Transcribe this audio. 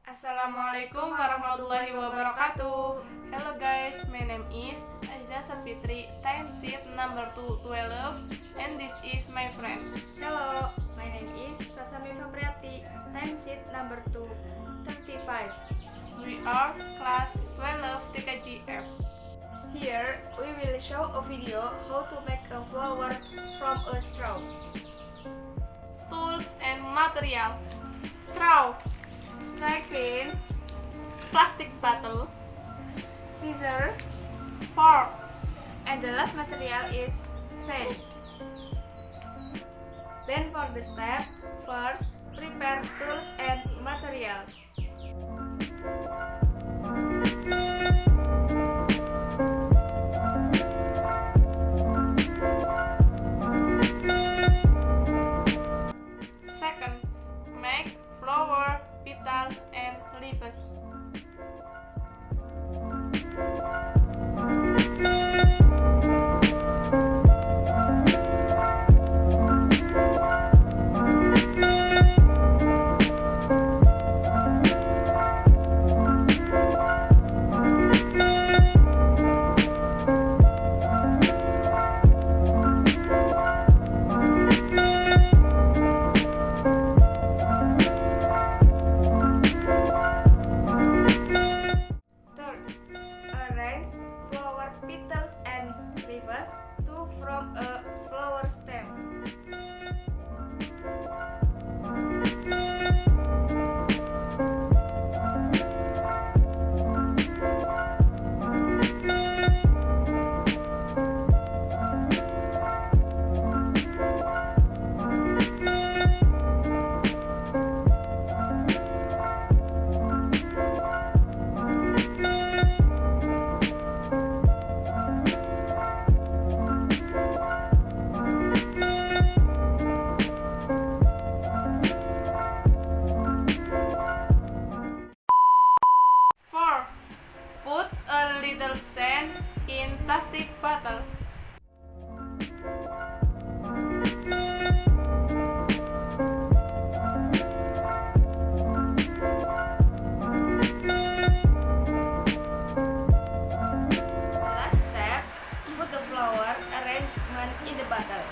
Assalamualaikum warahmatullahi wabarakatuh. Hello guys, my name is Azizah Safitri, time sheet number 12, and this is my friend. Hello, my name is Sasa Mifa Priyati, time sheet number 35. We are class 12 TKGF. Here we will show a video how to make a flower from a straw. Tools and material: straw, Strike pin, plastic bottle, scissors, fork, and the last material is sand. Then for the step, first prepare tools and materials. Second, make flower, petals, and leaves. Third, arrange flower petals and leaves to form a flower stem. Four, put a little sand in plastic bottle. Last step, put the flower arrangement in the bottle.